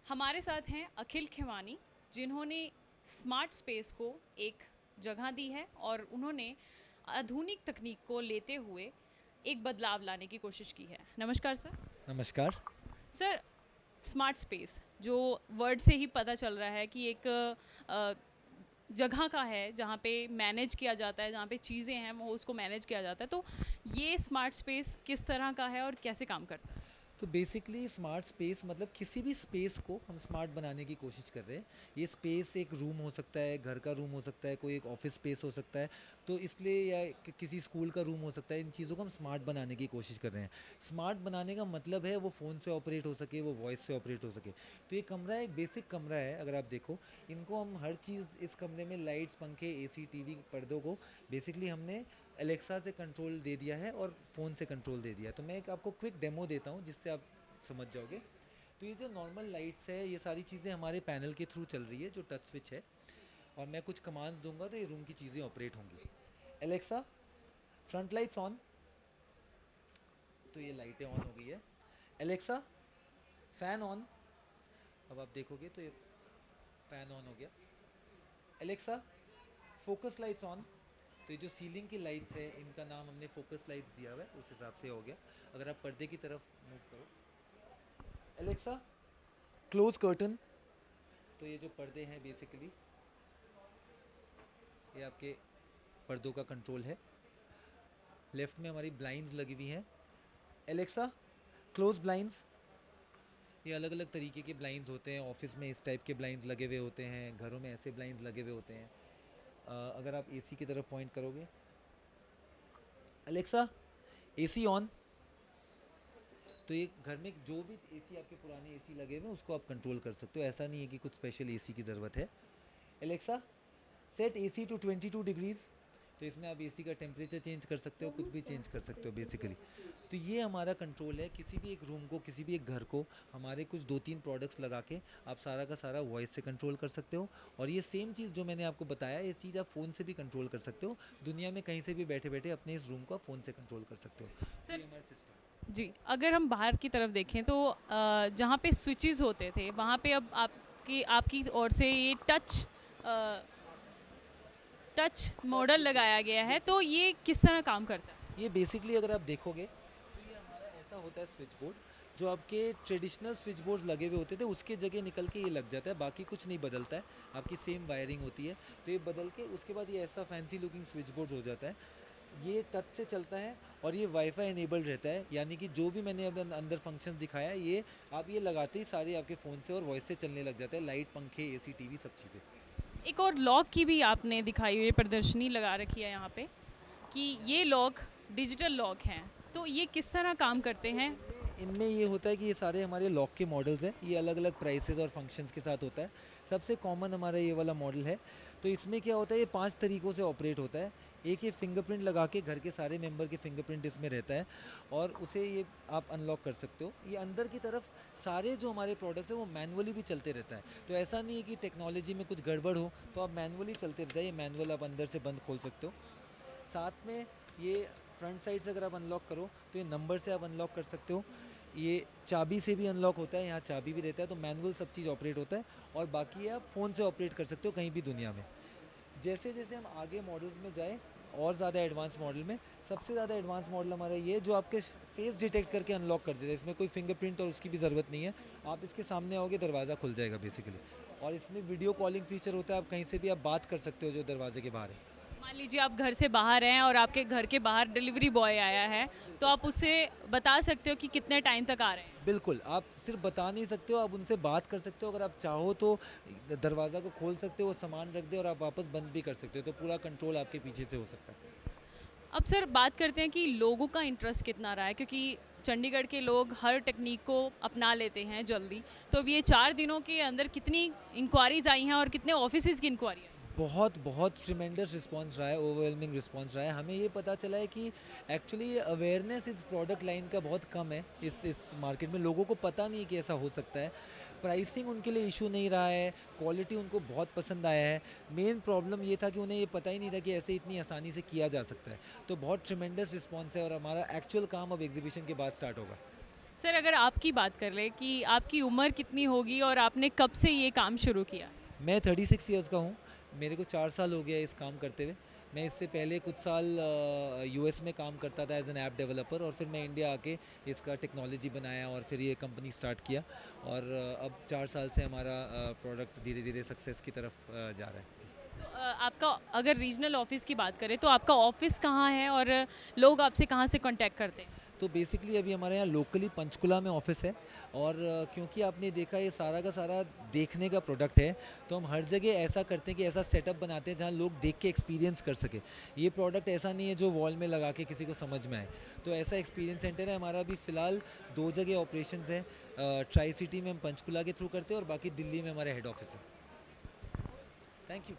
हमारे साथ हैं अखिल खेवानी, जिन्होंने स्मार्ट स्पेस को एक जगह दी है और उन्होंने आधुनिक तकनीक को लेते हुए एक बदलाव लाने की कोशिश की है। नमस्कार सर। नमस्कार। सर, स्मार्ट स्पेस जो वर्ड से ही पता चल रहा है कि एक अ, जगह का है जहाँ पे मैनेज किया जाता है, जहाँ पे चीज़ें हैं वो उसको मैनेज किया जाता है। तो ये स्मार्ट स्पेस किस तरह का है और कैसे काम करता है? तो बेसिकली स्मार्ट स्पेस मतलब किसी भी स्पेस को हम स्मार्ट बनाने की कोशिश कर रहे हैं। ये स्पेस एक रूम हो सकता है, घर का रूम हो सकता है, कोई एक ऑफिस स्पेस हो सकता है। तो इसलिए या किसी स्कूल का रूम हो सकता है। इन चीज़ों को हम स्मार्ट बनाने की कोशिश कर रहे हैं। स्मार्ट बनाने का मतलब है वो फ़ोन से ऑपरेट हो सके, वो वॉइस से ऑपरेट हो सके। तो ये कमरा एक बेसिक कमरा है। अगर आप देखो, इनको हम हर चीज़ इस कमरे में लाइट्स, पंखे, एसी, टीवी, पर्दों को बेसिकली हमने एलेक्सा से कंट्रोल दे दिया है और फ़ोन से कंट्रोल दे दिया है। तो मैं एक आपको क्विक डेमो देता हूँ जिससे आप समझ जाओगे। तो ये जो नॉर्मल लाइट्स है, ये सारी चीज़ें हमारे पैनल के थ्रू चल रही है, जो टच स्विच है। और मैं कुछ कमांड्स दूंगा तो ये रूम की चीज़ें ऑपरेट होंगी। Alexa, front lights on. तो ये लाइटें ऑन हो गई है। Alexa, fan on. अब आप देखोगे तो ये फ़ैन ऑन हो गया। Alexa, focus lights on. तो ये जो सीलिंग की लाइट्स है, इनका नाम हमने फोकस लाइट्स दिया हुआ है, उस हिसाब से हो गया। अगर आप पर्दे की तरफ मूव करो, एलेक्सा, क्लोज कर्टन। तो ये जो पर्दे हैं बेसिकली, ये आपके पर्दों का कंट्रोल है। लेफ्ट में हमारी ब्लाइंड्स लगी हुई हैं। Alexa, close blinds. ये अलग अलग तरीके के ब्लाइंड्स होते हैं। ऑफिस में इस टाइप के ब्लाइंड्स लगे हुए होते हैं, घरों में ऐसे ब्लाइंड्स लगे हुए होते हैं। अगर आप एसी की तरफ पॉइंट करोगे, एलेक्सा, एसी ऑन। तो ये घर में जो भी एसी, आपके पुराने एसी लगे हुए हैं, उसको आप कंट्रोल कर सकते हो। ऐसा नहीं है कि कुछ स्पेशल एसी की ज़रूरत है। Alexa, set AC to 22 degrees. तो इसमें आप एसी का टेम्परेचर चेंज कर सकते हो, कुछ भी चेंज कर सकते हो बेसिकली। तो ये हमारा कंट्रोल है। किसी भी एक रूम को, किसी भी एक घर को हमारे कुछ 2-3 प्रोडक्ट्स लगा के आप सारा का सारा वॉइस से कंट्रोल कर सकते हो। और ये सेम चीज़ जो मैंने आपको बताया, ये चीज़ आप फ़ोन से भी कंट्रोल कर सकते हो। दुनिया में कहीं से भी बैठे बैठे अपने इस रूम को फ़ोन से कंट्रोल कर सकते हो। तो सर ये हमारा सिस्टम है। जी, अगर हम बाहर की तरफ देखें तो जहाँ पे स्विचेस होते थे वहाँ पे अब आपकी आपकी ओर से ये टच टच मॉडल स्विचेस, लगाया गया है, तो बिल्कुल। ये किस तरह काम करता है? ये बेसिकली अगर आप देखोगे तो ये हमारा ऐसा होता है स्विच बोर्ड। जो आपके ट्रेडिशनल स्विच बोर्ड लगे हुए होते थे उसके जगह निकल के ये लग जाता है, बाकी कुछ नहीं बदलता है। आपकी सेम वायरिंग होती है। तो ये बदल के उसके बाद ये ऐसा फैंसी लुकिंग स्विच बोर्ड हो जाता है। ये टच से चलता है और ये वाईफाई इनेबल्ड रहता है। यानी कि जो भी मैंने अब अंदर फंक्शंस दिखाया, ये आप ये लगाते ही सारे आपके फ़ोन से और वॉइस से चलने लग जाता है। लाइट, पंखे, एसी, टीवी, सब चीज़ें। एक और लॉक की भी आपने दिखाई हुई प्रदर्शनी लगा रखी है यहाँ पे कि ये लॉक डिजिटल लॉक हैं, तो ये किस तरह काम करते तो हैं? इनमें ये होता है कि ये सारे हमारे लॉक के मॉडल्स हैं। ये अलग अलग प्राइसेस और फंक्शंस के साथ होता है। सबसे कॉमन हमारा ये वाला मॉडल है। तो इसमें क्या होता है, ये 5 तरीक़ों से ऑपरेट होता है। एक ये फिंगरप्रिंट लगा के घर के सारे मेंबर के फिंगरप्रिंट इसमें रहता है और उसे ये आप अनलॉक कर सकते हो। ये अंदर की तरफ सारे जो हमारे प्रोडक्ट्स हैं वो मैनुअली भी चलते रहता है। तो ऐसा नहीं है कि टेक्नोलॉजी में कुछ गड़बड़ हो, तो आप मैनुअली चलते रहता है। ये मैनुअल आप अंदर से बंद खोल सकते हो। साथ में ये फ्रंट साइड से अगर आप अनलॉक करो तो ये नंबर से आप अनलॉक कर सकते हो। ये चाबी से भी अनलॉक होता है, यहाँ चाबी भी रहता है। तो मैनुअल सब चीज़ ऑपरेट होता है। और बाकी आप फ़ोन से ऑपरेट कर सकते हो कहीं भी दुनिया में। जैसे जैसे हम आगे मॉडल्स में जाएँ, और ज़्यादा एडवांस मॉडल में, सबसे ज़्यादा एडवांस मॉडल हमारा ये है जो आपके फेस डिटेक्ट करके अनलॉक कर देता है। इसमें कोई फिंगरप्रिंट और उसकी भी ज़रूरत नहीं है। आप इसके सामने आओगे, दरवाज़ा खुल जाएगा बेसिकली। और इसमें वीडियो कॉलिंग फीचर होता है। आप कहीं से भी आप बात कर सकते हो जो दरवाजे के बाहर है। मान लीजिए आप घर से बाहर हैं और आपके घर के बाहर डिलीवरी बॉय आया है, तो आप उससे बता सकते हो कि कितने टाइम तक आ रहे हैं। बिल्कुल, आप सिर्फ बता नहीं सकते हो, आप उनसे बात कर सकते हो। अगर आप चाहो तो दरवाज़ा को खोल सकते हो, वो सामान रख दे और आप वापस बंद भी कर सकते हो। तो पूरा कंट्रोल आपके पीछे से हो सकता है। अब सर बात करते हैं कि लोगों का इंटरेस्ट कितना रहा है, क्योंकि चंडीगढ़ के लोग हर टेक्निक को अपना लेते हैं जल्दी। तो अब ये 4 दिनों के अंदर कितनी इंक्वायरीज आई हैं और कितने ऑफिसेज की इंक्वायरी आई? बहुत बहुत ट्रिमेंडस रिस्पांस रहा है, ओवरवेलमिंग रिस्पांस रहा है। हमें ये पता चला है कि एक्चुअली ये अवेयरनेस इस प्रोडक्ट लाइन का बहुत कम है। इस मार्केट में लोगों को पता नहीं है कि ऐसा हो सकता है। प्राइसिंग उनके लिए इशू नहीं रहा है, क्वालिटी उनको बहुत पसंद आया है। मेन प्रॉब्लम ये था कि उन्हें ये पता ही नहीं था कि ऐसे इतनी आसानी से किया जा सकता है। तो बहुत ट्रिमेंडस रिस्पांस है और हमारा एक्चुअल काम अब एग्जीबिशन के बाद स्टार्ट होगा। सर अगर आपकी बात कर ले कि आपकी उम्र कितनी होगी और आपने कब से ये काम शुरू किया? मैं 36 ईयर्स का हूँ। मेरे को 4 साल हो गया इस काम करते हुए। मैं इससे पहले कुछ साल यूएस में काम करता था एज एन ऐप डेवलपर, और फिर मैं इंडिया आके इसका टेक्नोलॉजी बनाया और फिर ये कंपनी स्टार्ट किया, और अब 4 साल से हमारा प्रोडक्ट धीरे धीरे सक्सेस की तरफ जा रहा है जी। तो आपका अगर रीजनल ऑफिस की बात करें तो आपका ऑफिस कहाँ है और लोग आपसे कहाँ से कांटेक्ट करते हैं? तो बेसिकली अभी हमारे यहाँ लोकली पंचकुला में ऑफिस है, और क्योंकि आपने देखा ये सारा का सारा देखने का प्रोडक्ट है, तो हम हर जगह ऐसा करते हैं कि ऐसा सेटअप बनाते हैं जहाँ लोग देख के एक्सपीरियंस कर सके। ये प्रोडक्ट ऐसा नहीं है जो वॉल में लगा के किसी को समझ में आए, तो ऐसा एक्सपीरियंस सेंटर है हमारा। अभी फ़िलहाल 2 जगह ऑपरेशंस हैं। ट्राई सिटी में हम पंचकुला के थ्रू करते हैं, और बाकी दिल्ली में हमारा हेड ऑफिस है। Thank you.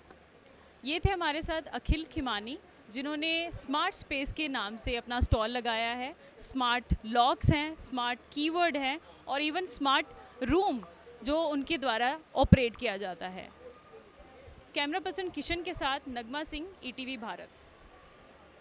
ये थे हमारे साथ अखिल खिमानी, जिन्होंने स्मार्ट स्पेस के नाम से अपना स्टॉल लगाया है। स्मार्ट लॉक्स हैं, स्मार्ट कीवर्ड हैं और इवन स्मार्ट रूम जो उनके द्वारा ऑपरेट किया जाता है। कैमरा पर्सन किशन के साथ नगमा सिंह, ईटीवी भारत।